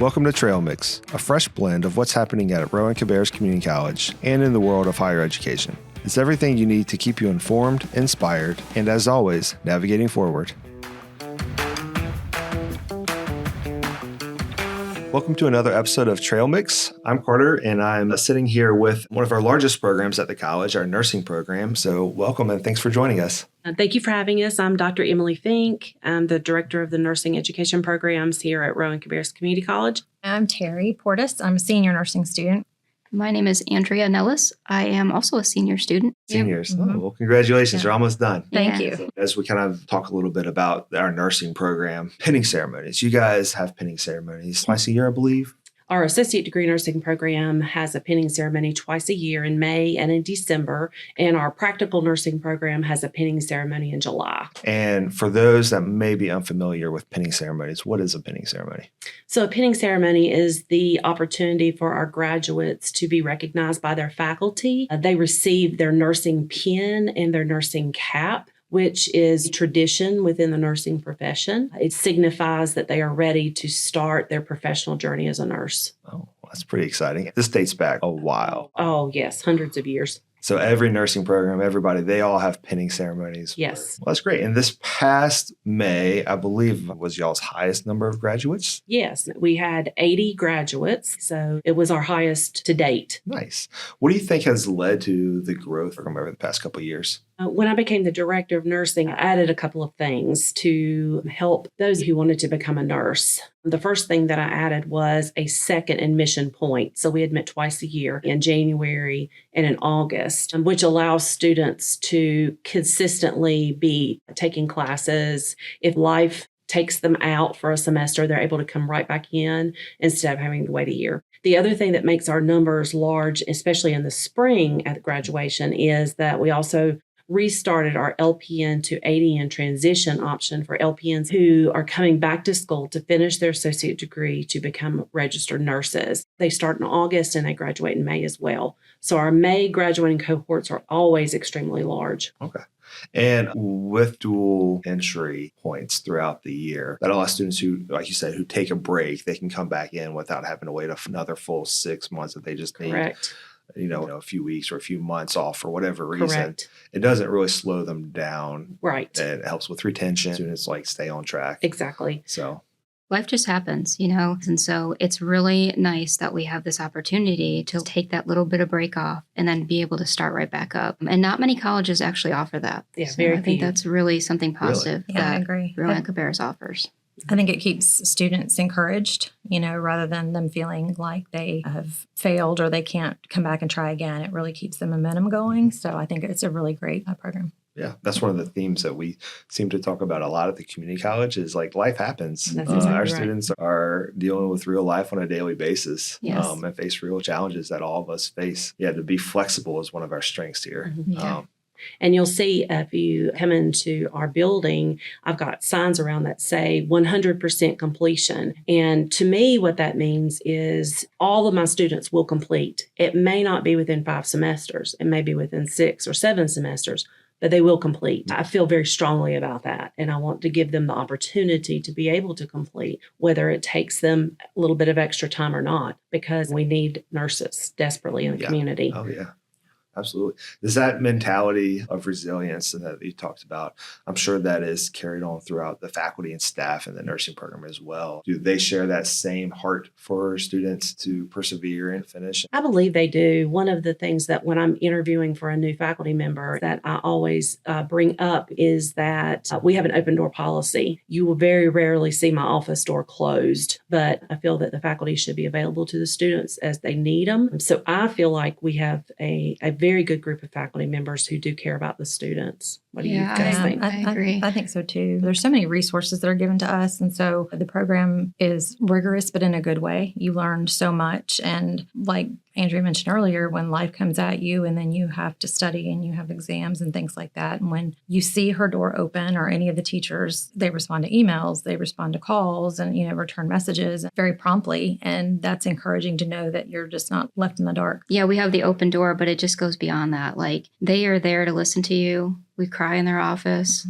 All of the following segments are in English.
Welcome to Trail Mix, a fresh blend of what's happening at Rowan-Cabarrus Community College and in the world of higher education. It's everything you need to keep you informed, inspired, and as always, navigating forward. Welcome to another episode of Trail Mix. I'm Carter, and I'm sitting here with one of our largest programs at the college, our nursing program. So welcome and thanks for joining us. Thank you for having us. I'm Dr. Emily Fink. I'm the director of the nursing education programs here at Rowan-Cabarrus Community College. I'm Terry Portis. I'm a senior nursing student. My name is Andrea Nellis. I am also a senior student. Seniors. Mm-hmm. Oh, well, congratulations. You're almost done. Thank you. As we kind of talk a little bit about our nursing program, pinning ceremonies. You guys have pinning ceremonies twice a year, I believe. Our associate degree nursing program has a pinning ceremony twice a year in May and in December, and our practical nursing program has a pinning ceremony in July. And for those that may be unfamiliar with pinning ceremonies, what is a pinning ceremony? So a pinning ceremony is the opportunity for our graduates to be recognized by their faculty. They receive their nursing pin and their nursing cap, which is tradition within the nursing profession. It signifies that they are ready to start their professional journey as a nurse. Oh, that's pretty exciting. This dates back a while. Oh, yes, hundreds of years. So every nursing program, everybody, they all have pinning ceremonies. Yes. Well, that's great. And this past May, I believe, was y'all's highest number of graduates? Yes. We had 80 graduates, so it was our highest to date. Nice. What do you think has led to the growth over the past couple of years? When I became the director of nursing, I added a couple of things to help those who wanted to become a nurse. The first thing that I added was a second admission point. So we admit twice a year in January and in August, which allows students to consistently be taking classes. If life takes them out for a semester, they're able to come right back in instead of having to wait a year. The other thing that makes our numbers large, especially in the spring at graduation, is that we also restarted our LPN to ADN transition option for LPNs who are coming back to school to finish their associate degree to become registered nurses. They start in August and they graduate in May as well. So our May graduating cohorts are always extremely large. Okay. And with dual entry points throughout the year, that allows students who, like you said, who take a break, they can come back in without having to wait another full 6 months if they just need. Correct. A few weeks or a few months off for whatever reason. Correct. It doesn't really slow them down. Right. And it helps with retention. Students stay on track. Exactly. So life just happens, and so it's really nice that we have this opportunity to take that little bit of break off and then be able to start right back up. And not many colleges actually offer that. Yeah, so I think that's really something positive Yeah, I that agree. Rowan-Cabarrus offers. I think it keeps students encouraged, rather than them feeling like they have failed or they can't come back and try again. It really keeps the momentum going. So I think it's a really great program. yeah, that's one of the themes that we seem to talk about a lot at the community college is life happens. That's exactly our right. students are dealing with real life on a daily basis Yes. and face real challenges that all of us face. Yeah, to be flexible is one of our strengths here. Mhm. Yeah. And you'll see if you come into our building, I've got signs around that say 100% completion. And to me, what that means is all of my students will complete. It may not be within 5 semesters. It may be within 6 or 7 semesters, but they will complete. I feel very strongly about that. And I want to give them the opportunity to be able to complete, whether it takes them a little bit of extra time or not, because we need nurses desperately in the community. Oh, yeah. Absolutely. There's that mentality of resilience that you talked about. I'm sure that is carried on throughout the faculty and staff in the nursing program as well. Do they share that same heart for students to persevere and finish? I believe they do. One of the things that when I'm interviewing for a new faculty member that I always bring up is that we have an open door policy. You will very rarely see my office door closed, but I feel that the faculty should be available to the students as they need them. So I feel like we have a very good group of faculty members who do care about the students. What do you guys think? I agree. I think so too. There's so many resources that are given to us. And so the program is rigorous, but in a good way. You learn so much. And like Andrea mentioned earlier, when life comes at you and then you have to study and you have exams and things like that. And when you see her door open or any of the teachers, they respond to emails, they respond to calls and, return messages very promptly. And that's encouraging to know that you're just not left in the dark. Yeah, we have the open door, but it just goes beyond that. Like, they are there to listen to you. We cry in their office.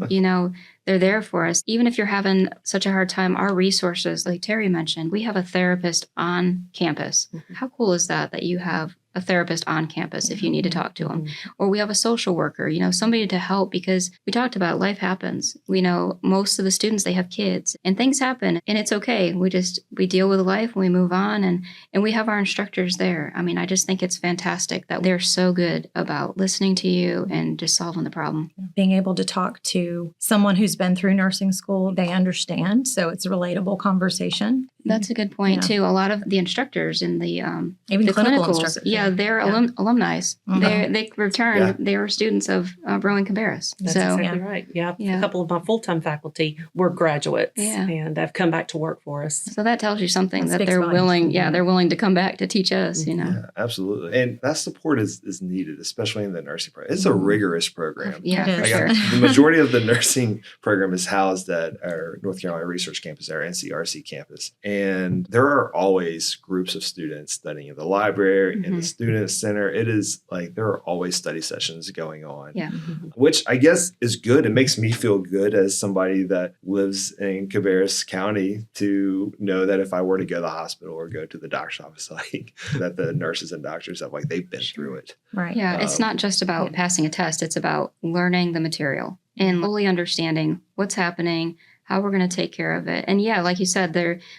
They're there for us. Even if you're having such a hard time, our resources, like Terry mentioned, we have a therapist on campus. How cool is that you have a therapist on campus if you need to talk to them? Or we have a social worker, somebody to help, because we talked about life happens. We know most of the students, they have kids and things happen, and it's okay. We deal with life and we move on, and we have our instructors there. I mean, I just think it's fantastic that they're so good about listening to you and just solving the problem. Being able to talk to someone who's been through nursing school, they understand. So it's a relatable conversation. That's a good point, too. A lot of the instructors in the Even the clinical clinicals, instructors. they're alumni. They returned. They were students of Rowan-Cabarrus. That's So exactly right. Yeah. Yeah. A couple of my full-time faculty were graduates and have come back to work for us. so that tells you something That that speaks they're volumes. willing. Yeah, they're willing to come back to teach us. Yeah, absolutely. And that support is needed, especially in the nursing program. It's a rigorous program. Yeah, It for is. sure. The majority of the nursing program is housed at our North Carolina Research Campus, our NCRC campus. And there are always groups of students studying in the library, in the student center. It is like there are always study sessions going on, Yeah. which I guess is good. It makes me feel good as somebody that lives in Cabarrus County to know that if I were to go to the hospital or go to the doctor's office, like that the nurses and doctors have, like, they've been through it. Right. Yeah, it's not just about passing a test. It's about learning the material and fully understanding what's happening, how we're going to take care of it. And yeah, like you said,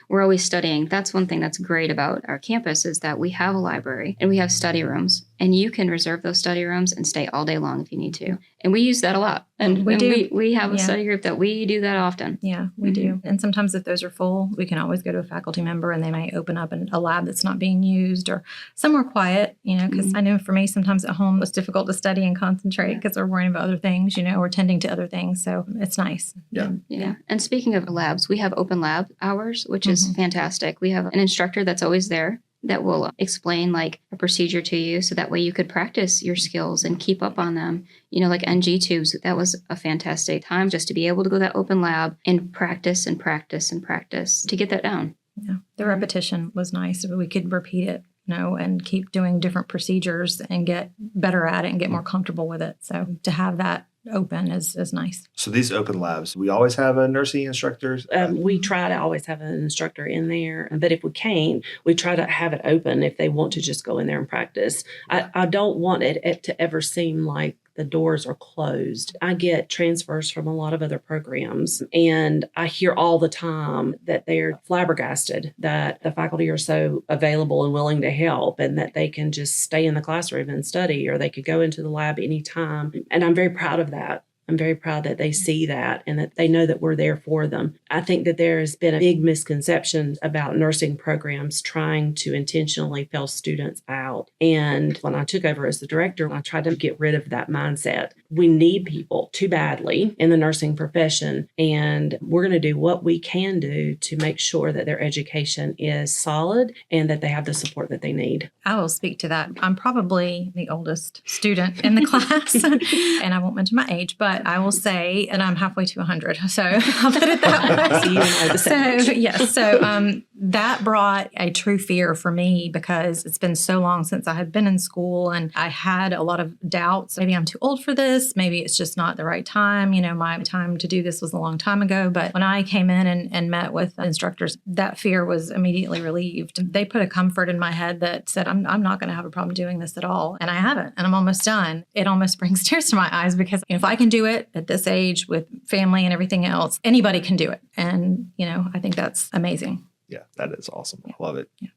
we're always studying. That's one thing that's great about our campus is that we have a library and we have study rooms, and you can reserve those study rooms and stay all day long if you need to. And we use that a lot. And We do. We have a study group that we do that often. Yeah, we do. And sometimes if those are full, we can always go to a faculty member and they may open up a lab that's not being used or somewhere quiet, because I know for me, sometimes at home it's difficult to study and concentrate because we're worrying about other things, or tending to other things. So it's nice. Yeah. Yeah. And speaking of labs, we have open lab hours, which is fantastic. We have an instructor that's always there that will explain like a procedure to you, so that way you could practice your skills and keep up on them. Like NG tubes, that was a fantastic time just to be able to go to that open lab and practice and practice and practice to get that down. Yeah, the repetition was nice. We could repeat it, and keep doing different procedures and get better at it and get more comfortable with it. So to have that open is nice. So these open labs, we always have a nursing instructor. We try to always have an instructor in there, but if we can't, we try to have it open if they want to just go in there and practice. I don't want it to ever seem like the doors are closed. I get transfers from a lot of other programs, and I hear all the time that they're flabbergasted that the faculty are so available and willing to help, and that they can just stay in the classroom and study, or they could go into the lab anytime. And I'm very proud of that. I'm very proud that they see that and that they know that we're there for them. I think that there has been a big misconception about nursing programs trying to intentionally fail students out. And when I took over as the director, I tried to get rid of that mindset. We need people too badly in the nursing profession, and we're going to do what we can do to make sure that their education is solid and that they have the support that they need. I will speak to that. I'm probably the oldest student in the class, and I won't mention my age, but I will say, and I'm halfway to 100, so I'll put it that way. So you know the same. So, yes, so that brought a true fear for me because it's been so long since I had been in school, and I had a lot of doubts. Maybe I'm too old for this. Maybe it's just not the right time. My time to do this was a long time ago. But when I came in and met with instructors, that fear was immediately relieved. They put a comfort in my head that said, I'm not going to have a problem doing this at all. And I haven't, and I'm almost done. It almost brings tears to my eyes because if I can do it at this age with family and everything else, anybody can do it. And, I think that's amazing. Yeah, that is awesome. I love it. Yeah.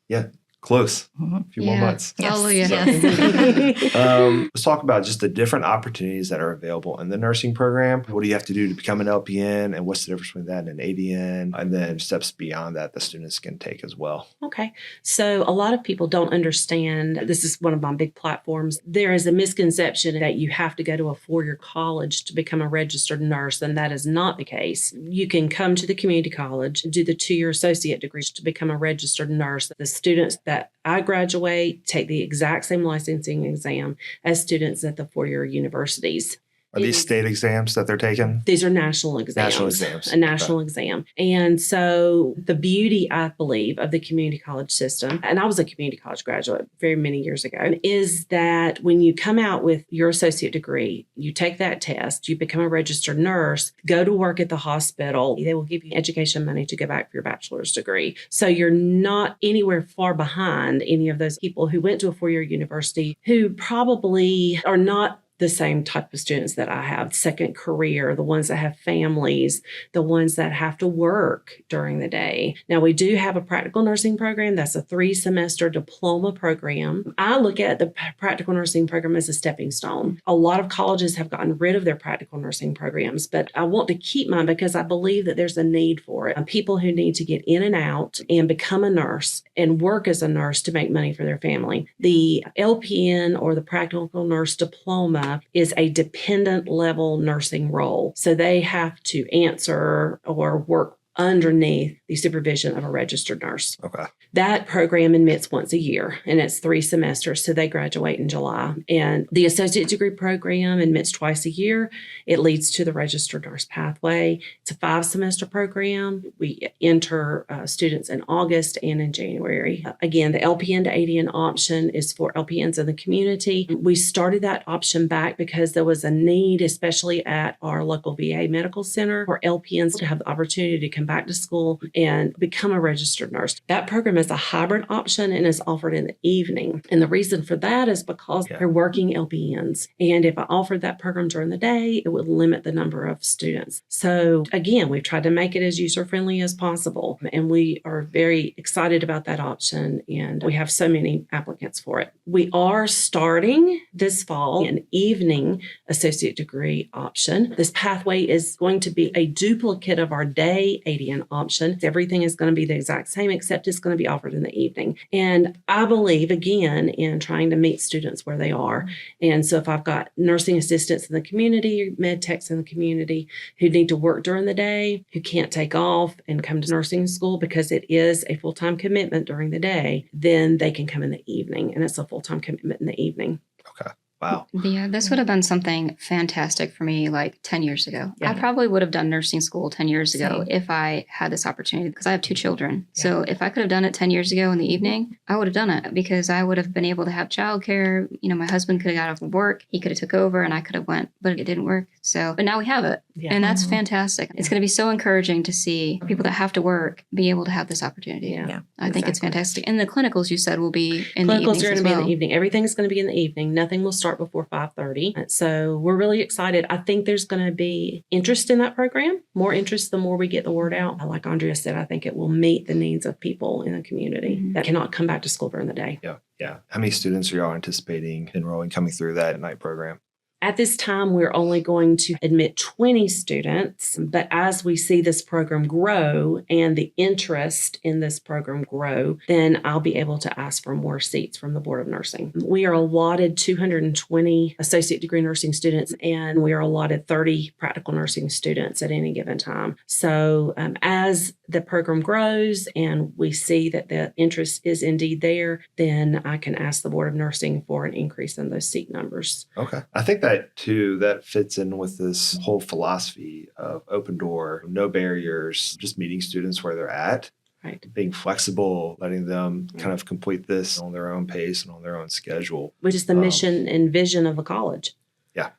Yeah. Close. A few more months. Yes. Hallelujah. Yes. Let's talk about just the different opportunities that are available in the nursing program. What do you have to do to become an LPN, and what's the difference between that and an ADN? And then steps beyond that the students can take as well. Okay. So a lot of people don't understand. This is one of my big platforms. There is a misconception that you have to go to a 4-year college to become a registered nurse, and that is not the case. You can come to the community college, do the 2-year associate degree to become a registered nurse. The students that I graduate take the exact same licensing exam as students at the 4-year universities. Are these state exams that they're taking? These are national exams. National exams. A national exam. And so the beauty, I believe, of the community college system, and I was a community college graduate very many years ago, is that when you come out with your associate degree, you take that test, you become a registered nurse, go to work at the hospital, they will give you education money to go back for your bachelor's degree. So you're not anywhere far behind any of those people who went to a four-year university who probably are not the same type of students that I have, second career, the ones that have families, the ones that have to work during the day. Now, we do have a practical nursing program. That's a 3-semester diploma program. I look at the practical nursing program as a stepping stone. A lot of colleges have gotten rid of their practical nursing programs, but I want to keep mine because I believe that there's a need for it. People who need to get in and out and become a nurse and work as a nurse to make money for their family. The LPN or the practical nurse diploma is a dependent level nursing role. So they have to answer or work underneath the supervision of a registered nurse. Okay. That program admits once a year, and it's 3 semesters, so they graduate in July. And the associate degree program admits twice a year. It leads to the registered nurse pathway. It's a 5-semester program. We enter students in August and in January. Again, the LPN to ADN option is for LPNs in the community. We started that option back because there was a need, especially at our local VA medical center, for LPNs to have the opportunity to come back to school and become a registered nurse. That program is a hybrid option and is offered in the evening. And the reason for that is because they're working LPNs. And if I offered that program during the day, it would limit the number of students. So again, we've tried to make it as user-friendly as possible. And we are very excited about that option. And we have so many applicants for it. We are starting this fall an evening associate degree option. This pathway is going to be a duplicate of our day ADN option. Everything is going to be the exact same, except it's going to be offered in the evening. And I believe, again, in trying to meet students where they are. And so if I've got nursing assistants in the community, med techs in the community who need to work during the day, who can't take off and come to nursing school because it is a full-time commitment during the day, then they can come in the evening. And it's a full-time commitment in the evening. Okay. Wow. Yeah, this would have been something fantastic for me like 10 years ago. Yeah. I probably would have done nursing school 10 years ago Same. if I had this opportunity because I have 2 children. Yeah. So if I could have done it 10 years ago in the evening, I would have done it because I would have been able to have childcare. You know, my husband could have got off of work. He could have took over and I could have went, but it didn't work. So, but now we have it. Yeah. And that's fantastic. It's going to be so encouraging to see people that have to work be able to have this opportunity. Yeah. I think it's Exactly. fantastic. And the clinicals you said will be in the Clinicals evenings are going as to be in well. the evening. Everything's going to be in the evening. Nothing will start before 5:30. So we're really excited. I think there's going to be interest in that program, more interest the more we get the word out. Like Andrea said, I think it will meet the needs of people in the community that cannot come back to school during the day. Yeah. Yeah. How many students are y'all anticipating enrolling coming through that night program? At this time, we're only going to admit 20 students, but as we see this program grow and the interest in this program grow, then I'll be able to ask for more seats from the Board of Nursing. We are allotted 220 associate degree nursing students, and we are allotted 30 practical nursing students at any given time. So as the program grows and we see that the interest is indeed there, then I can ask the Board of Nursing for an increase in those seat numbers. Okay. I think that too, that fits in with this whole philosophy of open door, no barriers, just meeting students where they're at, Right. being flexible, letting them kind of complete this on their own pace and on their own schedule. Which is the mission and vision of the college. Yeah.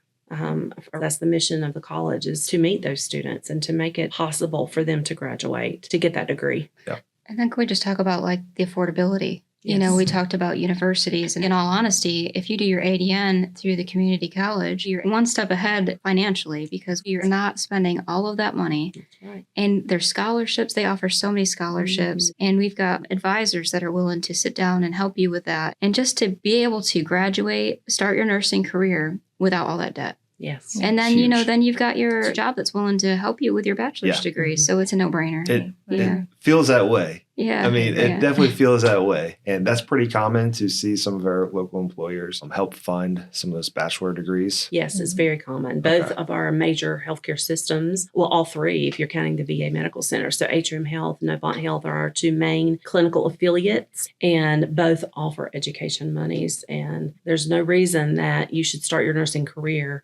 That's the mission of the college, is to meet those students and to make it possible for them to graduate, to get that degree. Yeah. And then can we just talk about like the affordability? You Yes. know, we talked about universities, and in all honesty, if you do your ADN through the community college, you're one step ahead financially because you're not spending all of that money. That's right. And there's scholarships. They offer so many scholarships. And we've got advisors that are willing to sit down and help you with that. And just to be able to graduate, start your nursing career without all that debt. Yes. And then, you know, Huge. then you've got your job that's willing to help you with your bachelor's Yeah. degree. So it's a no-brainer. It feels that way. Yeah. I mean, it Yeah. definitely feels that way. And that's pretty common to see some of our local employers help fund some of those bachelor degrees. Yes, it's very common. Both Okay. of our major healthcare systems, well, all three, if you're counting the VA medical center. So Atrium Health and Novant Health are our 2 main clinical affiliates, and both offer education monies. And there's no reason that you should start your nursing career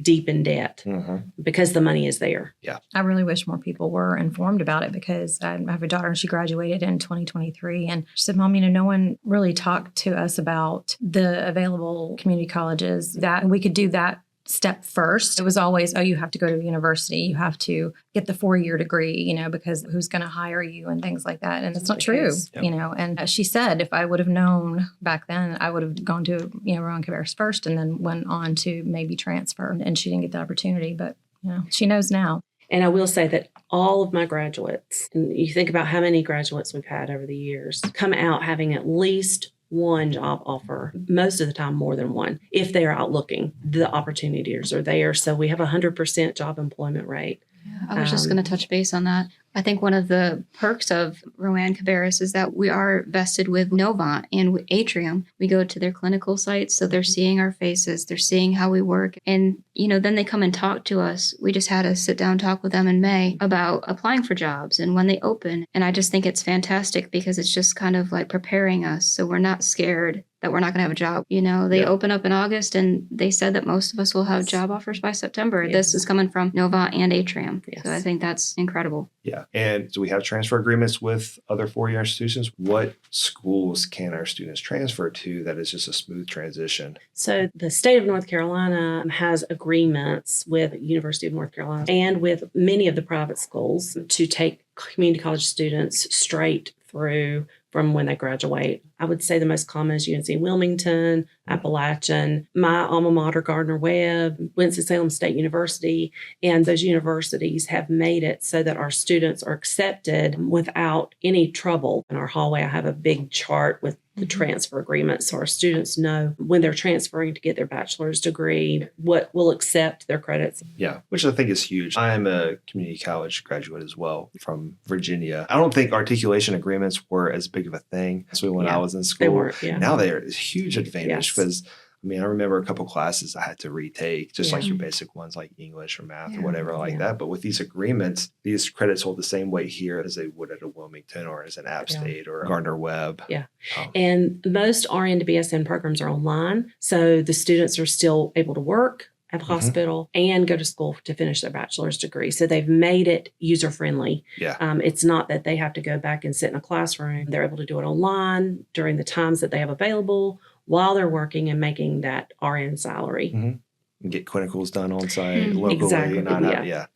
deep in debt because the money is there. I really wish more people were informed about it because I have a daughter and she graduated in 2023. And she said, Mom, no one really talked to us about the available community colleges that we could do that step first. It was always, you have to go to university. You have to get the 4-year degree, because who's going to hire you and things like that. And it's not true, And she said, if I would have known back then, I would have gone to, Rowan-Cabarrus first and then went on to maybe transfer. And she didn't get the opportunity, but, she knows now. And I will say that all of my graduates, and you think about how many graduates we've had over the years, come out having at least one job offer, most of the time more than one. If they are out looking, the opportunities are there. So we have 100% job employment rate. I was just going to touch base on that. I think one of the perks of Rowan-Cabarrus is that we are vested with Novant and with Atrium. We go to their clinical sites, so they're seeing our faces, they're seeing how we work. And, then they come and talk to us. We just had a sit-down talk with them in May about applying for jobs and when they open. And I just think it's fantastic because it's just kind of like preparing us so we're not scared that we're not going to have a job. They open up in August and they said that most of us will have job offers by September. Yes. This is coming from Novant and Atrium. Yes. So I think that's incredible. Yeah. And do we have transfer agreements with other four-year institutions? What schools can our students transfer to that is just a smooth transition? So the state of North Carolina has agreements with University of North Carolina and with many of the private schools to take community college students straight through from when they graduate. I would say the most common is UNC Wilmington, Appalachian, my alma mater, Gardner-Webb, Winston-Salem State University, and those universities have made it so that our students are accepted without any trouble. In our hallway, I have a big chart with the transfer agreement, so our students know when they're transferring to get their bachelor's degree, what will accept their credits. Yeah, which I think is huge. I am a community college graduate as well from Virginia. I don't think articulation agreements were as big of a thing as when I was in school. They weren't, Now they are a huge advantage Yes. because I remember a couple classes I had to retake, just like your basic ones like English or math or whatever like that. But with these agreements, these credits hold the same weight here as they would at a Wilmington or as an App State or a Gardner-Webb. Yeah. And most RN to BSN programs are online. So the students are still able to work at the hospital and go to school to finish their bachelor's degree. So they've made it user-friendly. Yeah. It's not that they have to go back and sit in a classroom. They're able to do it online during the times that they have available while they're working and making that RN salary. And get clinicals done on site locally. Exactly.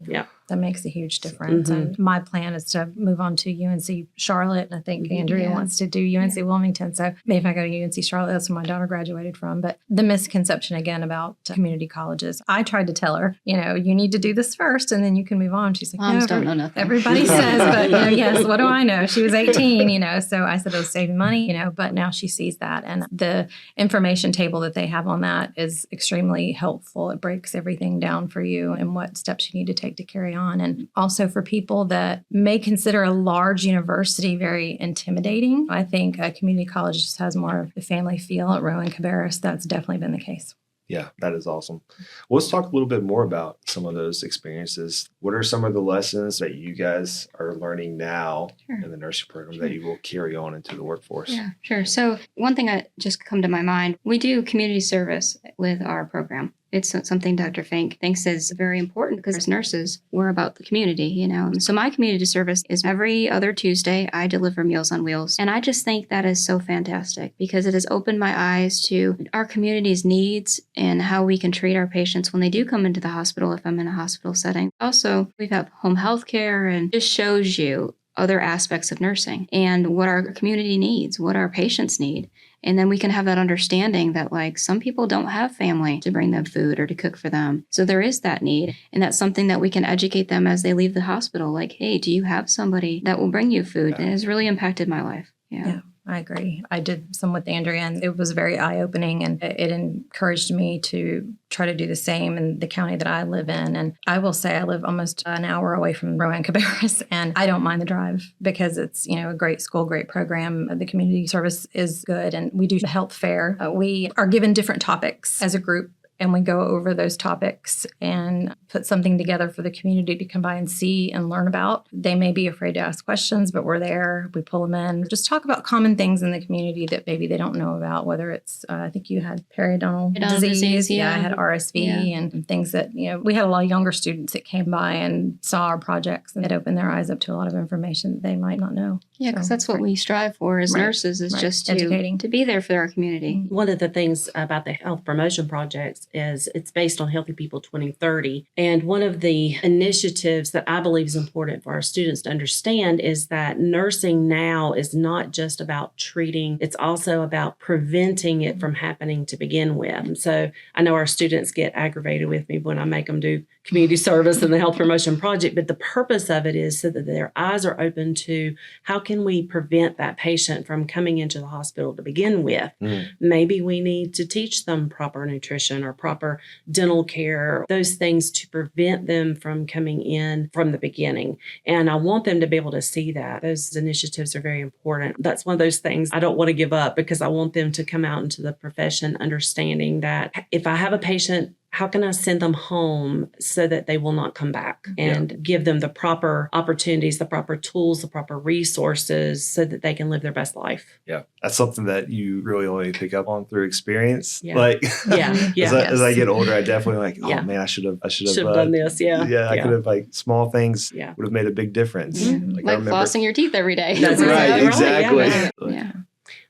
Yeah. That makes a huge difference. And my plan is to move on to UNC Charlotte. And I think Andrea wants to do UNC Wilmington. So maybe if I go to UNC Charlotte, that's where my daughter graduated from. But the misconception again about community colleges, I tried to tell her, you need to do this first and then you can move on. She's like, Moms don't know nothing. Everybody says, but yes, what do I know? She was 18, so I said it was saving money, but now she sees that. And the information table that they have on that is extremely helpful. It breaks everything down for you and what steps you need to take to carry on. And also for people that may consider a large university very intimidating, I think a community college just has more of the family feel. At Rowan-Cabarrus, that's definitely been the case. Yeah, that is awesome. Well, let's talk a little bit more about some of those experiences. What are some of the lessons that you guys are learning now in the nursing program that you will carry on into the workforce? Yeah, sure. So one thing that just come to my mind, we do community service with our program. It's something Dr. Fink thinks is very important because as nurses, we're about the community, So my community service is every other Tuesday, I deliver Meals on Wheels. And I just think that is so fantastic because it has opened my eyes to our community's needs and how we can treat our patients when they do come into the hospital if I'm in a hospital setting. Also, we have home health care and just shows you other aspects of nursing and what our community needs, what our patients need. And then we can have that understanding that some people don't have family to bring them food or to cook for them. So there is that need. And that's something that we can educate them as they leave the hospital. Hey, do you have somebody that will bring you food? And it has really impacted my life. Yeah. I agree. I did some with Andrea and it was very eye-opening and it encouraged me to try to do the same in the county that I live in. And I will say I live almost an hour away from Rowan-Cabarrus and I don't mind the drive because it's, a great school, great program. The community service is good and we do health fair. We are given different topics as a group and we go over those topics and put something together for the community to come by and see and learn about. They may be afraid to ask questions, but we're there. We pull them in. Just talk about common things in the community that maybe they don't know about, whether it's, I think you had periodontal disease. Yeah. I had RSV and things that, we had a lot of younger students that came by and saw our projects, and it opened their eyes up to a lot of information that they might not know. Yeah, because So, that's what we strive for as nurses, is just Educating. to be there for our community. One of the things about the health promotion projects is it's based on Healthy People 2030. And one of the initiatives that I believe is important for our students to understand is that nursing now is not just about treating, it's also about preventing it from happening to begin with. So I know our students get aggravated with me when I make them do community service and the health promotion project, but the purpose of it is so that their eyes are open to how can we prevent that patient from coming into the hospital to begin with. Maybe we need to teach them proper nutrition or proper dental care, those things to prevent them from coming in from the beginning. And I want them to be able to see that. Those initiatives are very important. That's one of those things I don't want to give up, because I want them to come out into the profession understanding that if I have a patient, how can I send them home so that they will not come back, and give them the proper opportunities, the proper tools, the proper resources so that they can live their best life? Yeah. That's something that you really only pick up on through experience. Yeah. Like, Yeah. as I get older, I definitely like, oh Yeah. man, I should have done this. Yeah. I could have, like, small things Yeah. would have made a big difference. Mhm. Like, I Like remember. flossing your teeth every day. That's Right, exactly exactly. Yeah.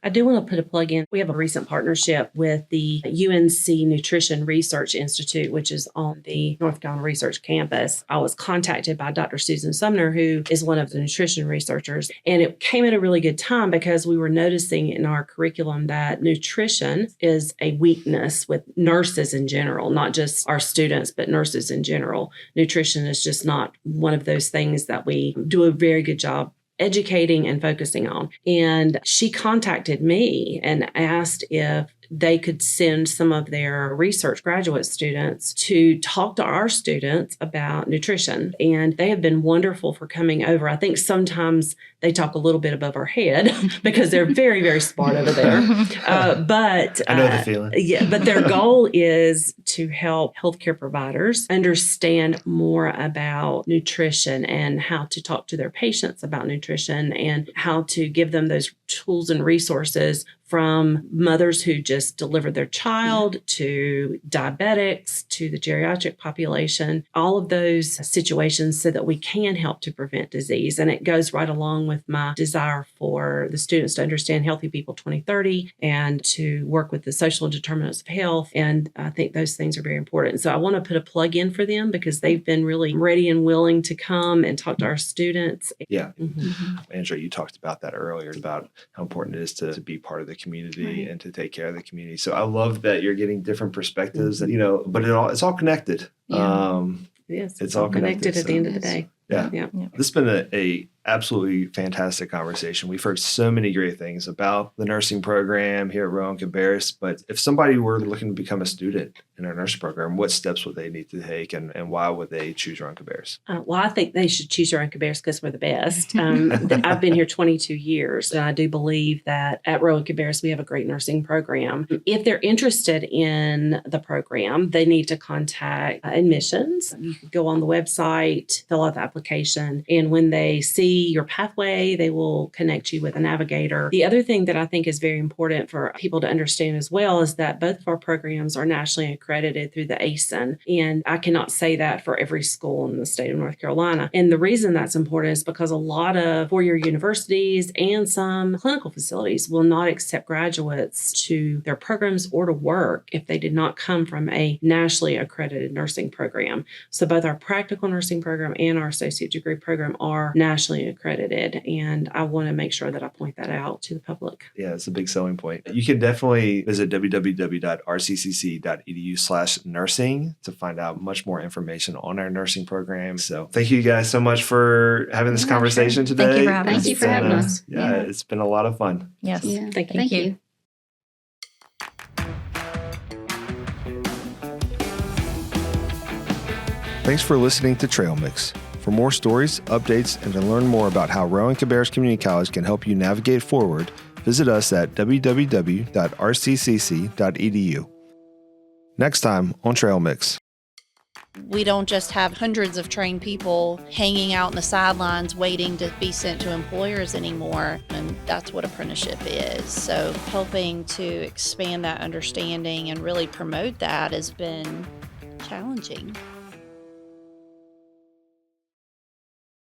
I do want to put a plug in. We have a recent partnership with the UNC Nutrition Research Institute, which is on the North Carolina Research Campus. I was contacted by Dr. Susan Sumner, who is one of the nutrition researchers. And it came at a really good time because we were noticing in our curriculum that nutrition is a weakness with nurses in general, not just our students, but nurses in general. Nutrition is just not one of those things that we do a very good job educating and focusing on. And she contacted me and asked if they could send some of their research graduate students to talk to our students about nutrition. And they have been wonderful for coming over. I think sometimes they talk a little bit above our head because they're very, very smart over there. But I know the feeling. Yeah, but their goal is to help healthcare providers understand more about nutrition and how to talk to their patients about nutrition and how to give them those tools and resources, from mothers who just delivered their child to diabetics to the geriatric population, all of those situations so that we can help to prevent disease. And it goes right along with my desire for the students to understand Healthy People 2030 and to work with the social determinants of health. And I think those things are very important. So I want to put a plug in for them because they've been really ready and willing to come and talk to our students. Yeah. Mhm. Andrea, you talked about that earlier, about how important it is to be part of the community and to take care of the community. So I love that you're getting different perspectives, and, but it's all connected. Yeah. Yes, It's all connected, at the end of the day. Yeah. Yeah. This has been a absolutely fantastic conversation. We've heard so many great things about the nursing program here at Rowan-Cabarrus, but if somebody were looking to become a student in our nursing program, what steps would they need to take, and why would they choose Rowan-Cabarrus? Well, I think they should choose Rowan-Cabarrus because we're the best. I've been here 22 years, and I do believe that at Rowan-Cabarrus we have a great nursing program. If they're interested in the program, they need to contact admissions. You can go on the website, fill out the application, and when they see your pathway, they will connect you with a navigator. The other thing that I think is very important for people to understand as well is that both of our programs are nationally accredited through the ASIN. And I cannot say that for every school in the state of North Carolina. And the reason that's important is because a lot of four-year universities and some clinical facilities will not accept graduates to their programs or to work if they did not come from a nationally accredited nursing program. So both our practical nursing program and our associate degree program are nationally accredited. And I want to make sure that I point that out to the public. Yeah, it's a big selling point. You can definitely visit www.rccc.edu/nursing to find out much more information on our nursing program. So thank you guys so much for having this conversation today. Thank you for having us. Thank you for having us. Yeah, it's been a lot of fun. Yes. Yeah. Thank you. Thank you. Thanks for listening to Trail Mix. For more stories, updates, and to learn more about how Rowan-Cabarrus Community College can help you navigate forward, visit us at www.rccc.edu. Next time on Trail Mix. We don't just have hundreds of trained people hanging out in the sidelines waiting to be sent to employers anymore. And that's what apprenticeship is. So helping to expand that understanding and really promote that has been challenging.